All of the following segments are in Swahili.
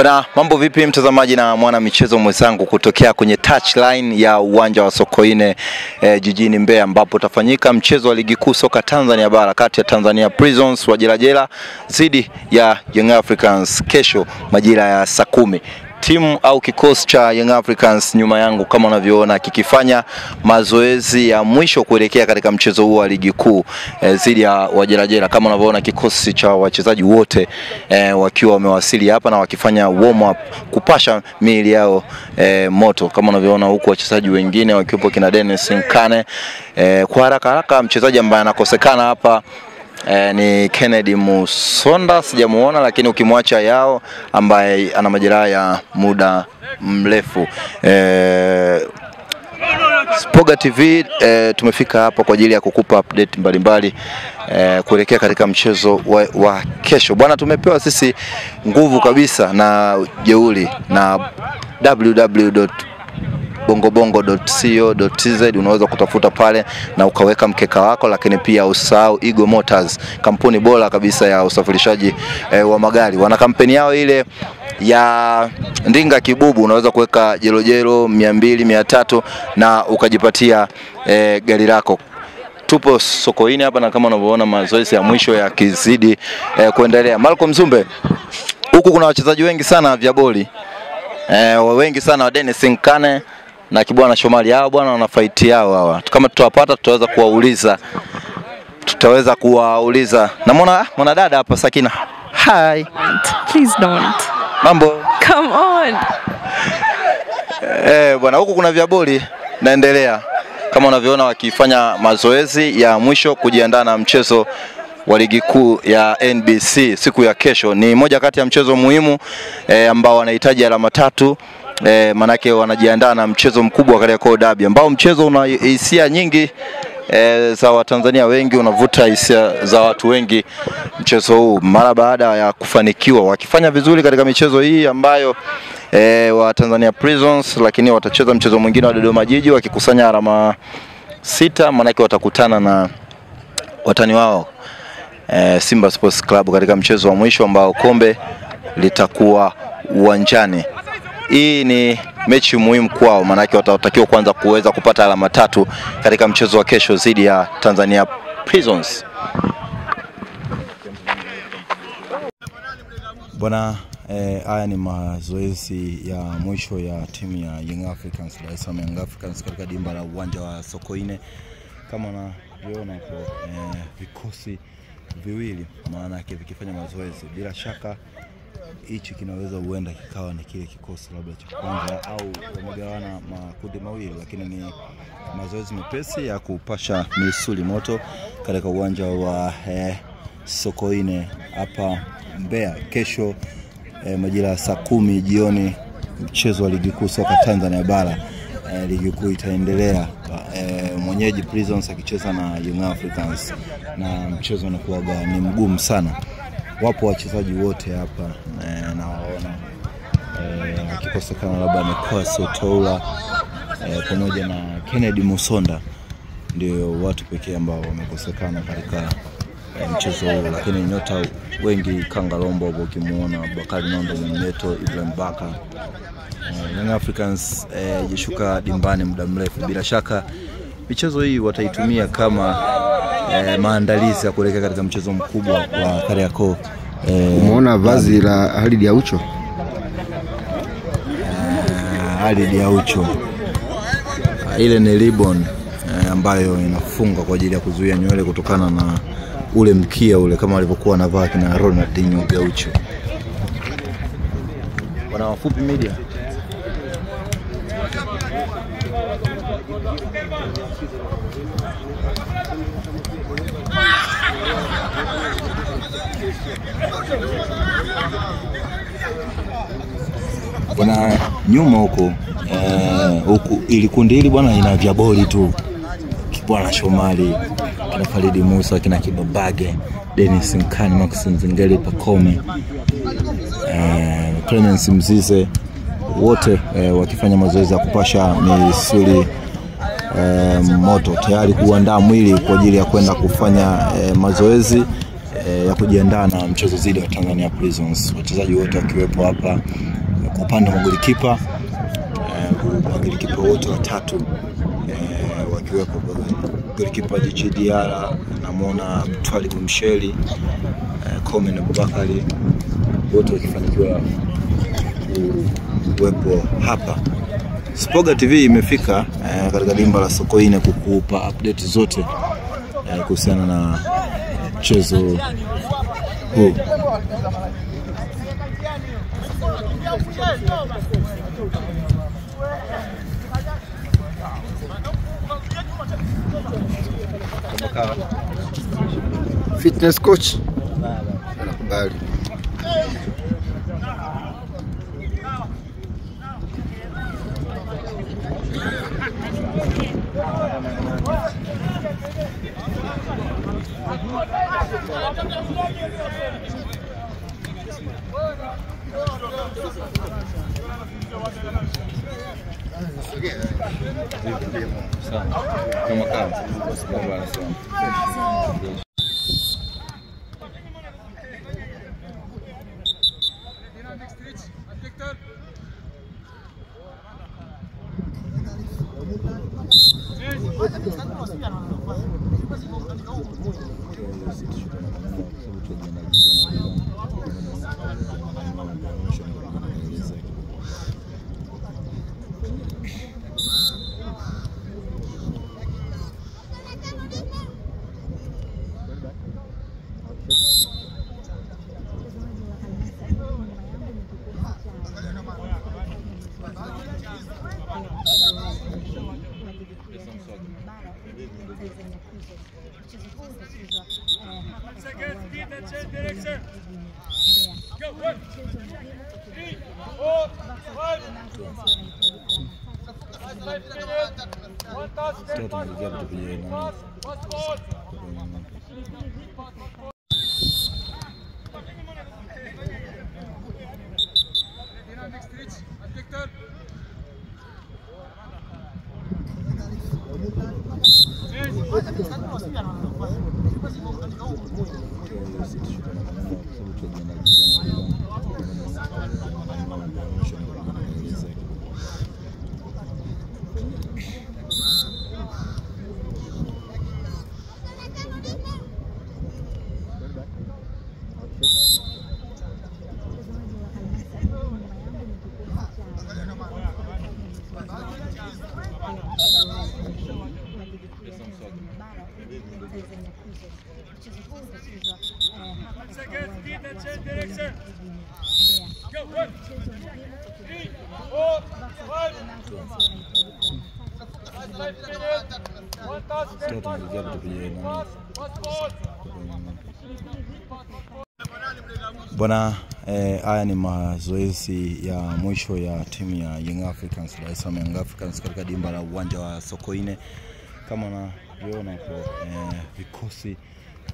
Bana, mambo vipi mtazamaji na mwana michezo mwenzangu kutokea kwenye touchline ya uwanja wa Sokoine jijini Mbeya, ambapo utafanyika mchezo wa ligi kuu soka Tanzania bara kati ya Tanzania Prisons wa Jelajela dhidi ya Young Africans kesho majira ya saa 10. Timu au kikosi cha Young Africans nyuma yangu kama unavyoona kikifanya mazoezi ya mwisho kuelekea katika mchezo huu wa ligi kuu dhidi ya Wajelajela. Kama unavyoona kikosi cha wachezaji wote wakiwa wamewasili hapa na wakifanya warm up kupasha miili yao moto. Kama unavyoona huku wachezaji wengine wakiwepo kina Dennis Nkane. Kwa haraka mchezaji ambaye anakosekana hapa ni Kennedy Musonda, sijamuona, lakini ukimwacha Yao ambaye ana majeraha ya muda mrefu. Spoga TV tumefika hapa kwa ajili ya kukupa update mbalimbali kuelekea katika mchezo wa kesho. Bwana, tumepewa sisi nguvu kabisa na jeuri na www.bongobongo.co.tz. unaweza kutafuta pale na ukaweka mkeka wako, lakini pia usahau Eagle Motors, kampuni bora kabisa ya usafirishaji wa magari. Wana kampeni yao ile ya ndinga kibubu, unaweza kuweka jelojelo 200 300 na ukajipatia gari lako. Tupo Sokoine hapa na kama unavyoona mazoezi ya mwisho yakizidi kuendelea. Malcolm Zumbe, huku kuna wachezaji wengi sana vya boli. Wengi sana wa Dennis Nkane na Kibwana Shomali, hao bwana wana fight yao hawa. Kama tutawapata tutaweza kuwauliza. Na mwana dada hapa Sakina. Hi. Please don't. Mambo. Come on. Bwana, huku kuna vya boli naendelea. Kama unavyoona wakifanya mazoezi ya mwisho kujiandaa na mchezo wa ligi kuu ya NBC siku ya kesho. Ni moja kati ya mchezo muhimu ambao wanahitaji alama 3, manake wanajiandaa na mchezo mkubwa wa Kariakoo Derby, ambao mchezo una hisia nyingi za Watanzania wengi, unavuta hisia za watu wengi mchezo huu. Mara baada ya kufanikiwa wakifanya vizuri katika michezo hii ambayo wa Tanzania Prisons, lakini watacheza mchezo mwingine wa Dodoma Jiji wakikusanya alama 6, manake watakutana na watani wao Simba Sports Club katika mchezo wa mwisho ambao kombe litakuwa uwanjani. Hii ni mechi muhimu kwao, manake watatakiwa kwanza kuweza kupata alama 3 katika mchezo wa kesho dhidi ya Tanzania Prisons. Bwana, haya ni mazoezi ya mwisho ya timu ya Young Africans, Dar es Salaam Young Africans katika dimba la uwanja wa Sokoine. Kama unavyoona hapo vikosi viwili maana yake vikifanya mazoezi, bila shaka hichi kinaweza huenda kikawa ni kile kikosi labda cha kwanza au wamegawana makundi mawili, lakini ni mazoezi mepesi ya kupasha misuli moto katika uwanja wa Sokoine hapa Mbeya. Kesho majira ya saa 10 jioni mchezo wa ligi kuu soka Tanzania bara. Ligi kuu itaendelea, mwenyeji Prisons akicheza na Young Africans, na mchezo unakuwa ni mgumu sana. Wapo wachezaji wote hapa na waona akikosekana labda ni Kwasi Toula pamoja na Kennedy Musonda, ndio watu pekee ambao wamekosekana katika mchezo huu, lakini nyota wengi Kangalombo ukimuona, Bakari Nondo Mneto, Ibrahim Baka. Young Africans jishuka dimbani muda mrefu. Bila shaka michezo hii wataitumia kama maandalizi ya kuelekea katika mchezo mkubwa wa Kariakoo. Umeona vazi la Halid Aucho? Halid Aucho, ile ni ribbon ambayo inafunga kwa ajili ya kuzuia nywele kutokana na ule mkia ule, kama alivyokuwa anavaa kina Ronaldinho Gaucho. Wana Wafupi Media. Bwana, nyuma huko ili kundi hili bwana ina vya boli tu. Kibwana Shomali, kina Khalid Musa, kina Kibabage, Dennis Nkane, Max Nzengeli, Pakome, Clemence Mzize, wote wakifanya mazoezi ya kupasha misuli moto, tayari kuandaa mwili kwa ajili ya kwenda kufanya mazoezi ya kujiandaa na mchezo dhidi ya Tanzania Prisons. Wachezaji wote wakiwepo hapa, kwa upande wa golikipa magolikipa wote watatu wakiwepo. Golikipa Djigui Diarra, namuona Twalibu Msheli, Komen Abubakari, wote wakifanikiwa kuwepo hapa. Spoga TV imefika katika dimba la Sokoine kukupa update zote kuhusiana na mchezo huu. Fitness coach anakubali. Kama kazi bwana sana. Bwana, haya ni mazoezi ya mwisho ya timu ya Young Africans, Dar es Salaam Young Africans katika dimba la uwanja wa Sokoine. Kama unavyoona hapo, vikosi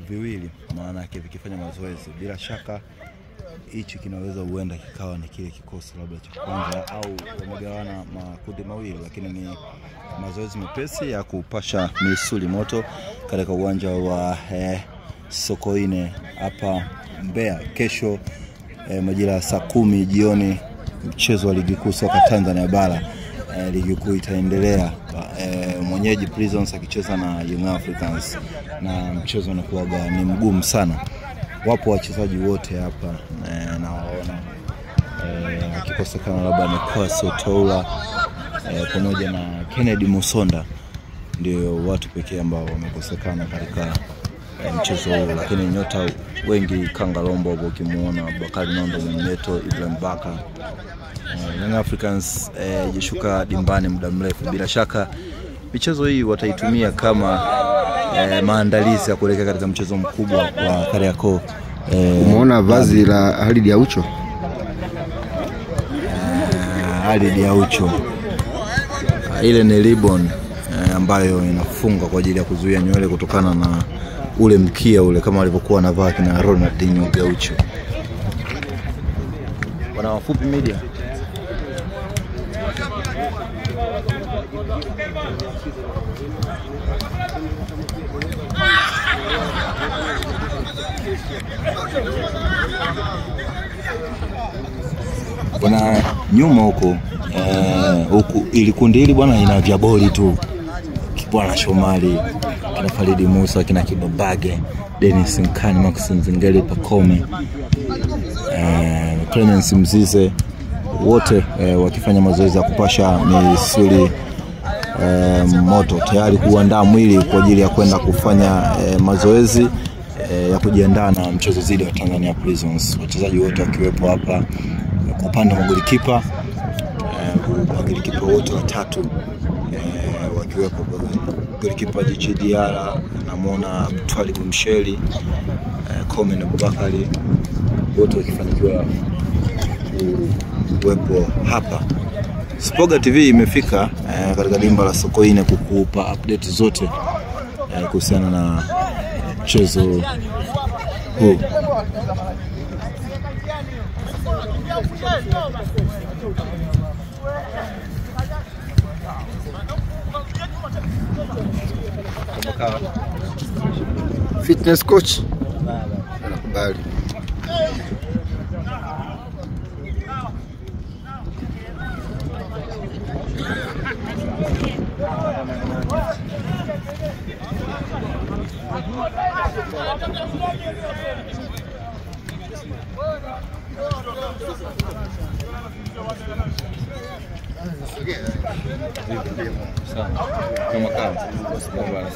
viwili maana yake vikifanya mazoezi. Bila shaka hichi kinaweza huenda kikawa ni kile kikosi labda cha kwanza au wamegawana makundi mawili, lakini ni mazoezi mepesi ya kupasha misuli moto katika uwanja wa Sokoine hapa Mbeya. Kesho majira ya saa 10 jioni mchezo wa ligi kuu soka Tanzania bara. Ligi kuu itaendelea, mwenyeji Prisons akicheza na Young Africans, na mchezo unakuwa ni mgumu sana. Wapo wachezaji wote hapa na waona akikosekana labda ni Kwasi Otola pamoja na Kennedy Musonda, ndio watu pekee ambao wamekosekana katika mchezo huu, lakini nyota wengi Kangalombo ukimuona, Bakari Nondo Mwenyeto, Ibrahim Baka. Young Africans jishuka dimbani muda mrefu. Bila shaka michezo hii wataitumia kama maandalizi ya kuelekea katika mchezo mkubwa wa Kariakoo. Umeona vazi la Halid Aucho? Halid Aucho ile ni ribbon ambayo inafunga kwa ajili ya kuzuia nywele kutokana na ule mkia ule, kama alivyokuwa anavaa kina Ronaldinho Gaucho. Wana Wafupi Media. Bwana nyuma huko ili kundi hili bwana ina vya boli tu. Bwana Shomari, kina Faridi Musa, kina Kibabage, Dennis Nkani, Max Nzengeli, Pakome, Clemence Mzize, wote wakifanya mazoezi ya kupasha misuli moto, tayari kuandaa mwili kwa ajili ya kwenda kufanya mazoezi ya kujiandaa na mchezo dhidi ya Tanzania Prisons. Wachezaji wote wakiwepo hapa, kwa upande wa golikipa wote watatu wakiwepo, golikipa Jichi Diara, namuona Twalibu Msheli, Komen Abubakari, wote wakifanikiwa kuwepo hapa. Spoga TV imefika katika dimba la Sokoine kukupa update zote kuhusiana na mchezo huu. Fitness coach anakubali. Kama kawa.